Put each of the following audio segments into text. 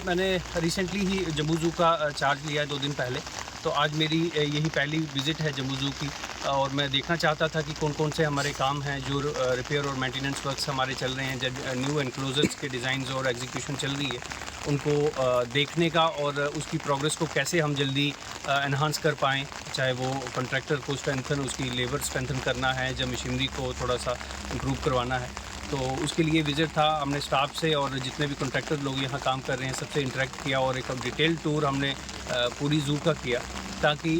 मैंने रिसेंटली ही जम्मू ज़ू का चार्ज लिया है 2 दिन पहले। तो आज मेरी यही पहली विज़िट है जम्मू ज़ू की और मैं देखना चाहता था कि कौन कौन से हमारे काम हैं जो रिपेयर और मेंटेनेंस वर्क्स हमारे चल रहे हैं, जब न्यू एनक्लोजर्स के डिज़ाइंस और एग्जीक्यूशन चल रही है उनको देखने का और उसकी प्रोग्रेस को कैसे हम जल्दी एनहांस कर पाएँ। चाहे वो कॉन्ट्रैक्टर को स्ट्रेंथन, उसकी लेबर स्ट्रेंथन करना है, जब मशीनरी को थोड़ा सा इम्प्रूव करवाना है, तो उसके लिए विज़िट था। हमने स्टाफ से और जितने भी कॉन्ट्रैक्टर लोग यहाँ काम कर रहे हैं सबसे इंटरेक्ट किया और एक डिटेल टूर हमने पूरी ज़ू का किया, ताकि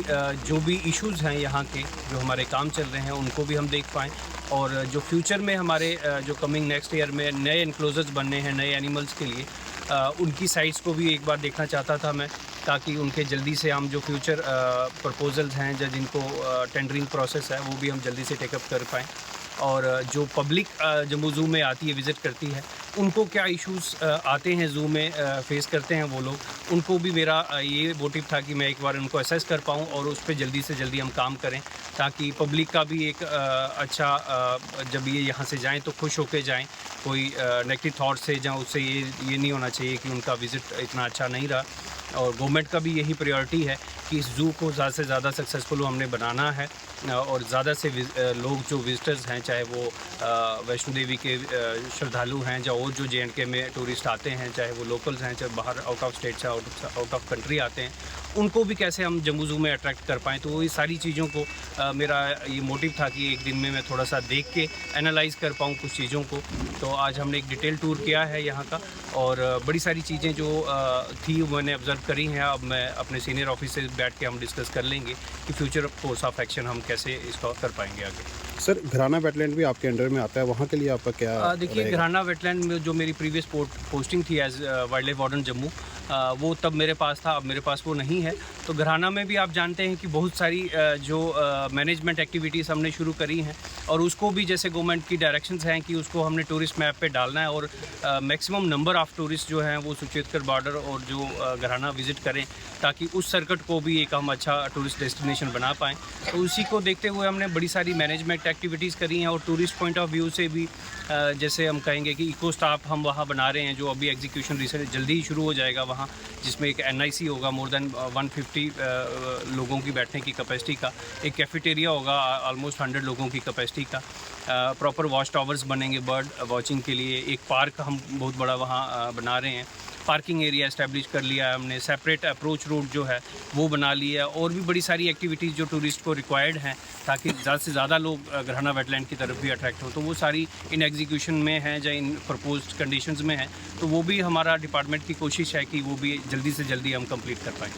जो भी इश्यूज़ हैं यहाँ के, जो हमारे काम चल रहे हैं, उनको भी हम देख पाएँ और जो फ्यूचर में हमारे जो कमिंग नेक्स्ट ईयर में नए एनक्लोजर्स बनने हैं नए एनिमल्स के लिए, उनकी साइट्स को भी एक बार देखना चाहता था मैं, ताकि उनके जल्दी से हम जो फ्यूचर प्रपोजल्स हैं या जिनको टेंडरिंग प्रोसेस है वो भी हम जल्दी से टेकअप कर पाएँ। और जो पब्लिक जम्मू ज़ू में आती है, विज़िट करती है, उनको क्या इश्यूज़ आते हैं ज़ू में, फेस करते हैं वो लोग, उनको भी मेरा ये मोटिव था कि मैं एक बार उनको असेस कर पाऊँ और उस पे जल्दी से जल्दी हम काम करें, ताकि पब्लिक का भी एक अच्छा जब ये यहाँ से जाएँ तो खुश होकर जाएँ, कोई नेगेटिव थाट से जहाँ उससे ये नहीं होना चाहिए कि उनका विज़िट इतना अच्छा नहीं रहा। और गवर्नमेंट का भी यही प्रायोरिटी है कि इस ज़ू को ज़्यादा से ज़्यादा सक्सेसफुल हमने बनाना है और ज़्यादा से लोग जो विजिटर्स हैं, चाहे वो वैष्णो देवी के श्रद्धालु हैं या और जो JNK में टूरिस्ट आते हैं, चाहे वो लोकल्स हैं, चाहे बाहर आउट ऑफ स्टेट से आउट ऑफ कंट्री आते हैं, उनको भी कैसे हम जम्मू ज़ू में अट्रैक्ट कर पाएँ। तो ये सारी चीज़ों को मेरा ये मोटिव था कि एक दिन में मैं थोड़ा सा देख के एनालाइज़ कर पाऊँ कुछ चीज़ों को। तो आज हमने एक डिटेल टूर किया है यहाँ का और बड़ी सारी चीज़ें जो थी मैंने ऑब्ज़र्व करी हैं। अब मैं अपने सीनियर ऑफिस से बैठ के हम डिस्कस कर लेंगे कि फ्यूचर कोर्स ऑफ एक्शन हम कैसे इसका कर पाएंगे आगे। सर, घराना वेटलैंड भी आपके अंडर में आता है, वहाँ के लिए आपका क्या देखिए, घराना वेटलैंड में जो मेरी प्रीवियस पोस्टिंग थी as wildlife warden Jammu, वो तब मेरे पास था, अब मेरे पास वो नहीं है। तो घराना में भी आप जानते हैं कि बहुत सारी जो मैनेजमेंट एक्टिविटीज़ हमने शुरू करी हैं और उसको भी जैसे गवर्नमेंट की डायरेक्शंस हैं कि उसको हमने टूरिस्ट मैप पे डालना है और मैक्सिमम नंबर ऑफ़ टूरिस्ट जो हैं वो सुचेतगढ़ बॉर्डर और जो घराना विज़िट करें, ताकि उस सर्किट को भी एक हम अच्छा टूरिस्ट डेस्टिनेशन बना पाएँ। तो उसी को देखते हुए हमने बड़ी सारी मैनेजमेंट एक्टिविटीज़ करी हैं और टूरिस्ट पॉइंट ऑफ व्यू से भी जैसे हम कहेंगे कि इको स्टाफ हम वहाँ बना रहे हैं, जो अभी एग्जीक्यूशन रिसेंट जल्दी ही शुरू हो जाएगा वहाँ, जिसमें एक NIC होगा, मोर देन 150 लोगों की बैठने की कैपेसिटी का, एक कैफेटेरिया होगा ऑलमोस्ट 100 लोगों की कैपेसिटी का, प्रॉपर वॉच टावर्स बनेंगे बर्ड वॉचिंग के लिए, एक पार्क हम बहुत बड़ा वहाँ बना रहे हैं, पार्किंग एरिया इस्टेब्लिश कर लिया है हमने, सेपरेट अप्रोच रूट जो है वो बना लिया है और भी बड़ी सारी एक्टिविटीज़ जो टूरिस्ट को रिक्वायर्ड हैं, ताकि ज़्यादा से ज़्यादा लोग घराना वेटलैंड की तरफ भी अट्रैक्ट हो। तो वो सारी इन एग्जीक्यूशन में है या इन प्रपोज्ड कंडीशंस में है, तो वो भी हमारा डिपार्टमेंट की कोशिश है कि वो भी जल्दी से जल्दी हम कंप्लीट कर पाएँ।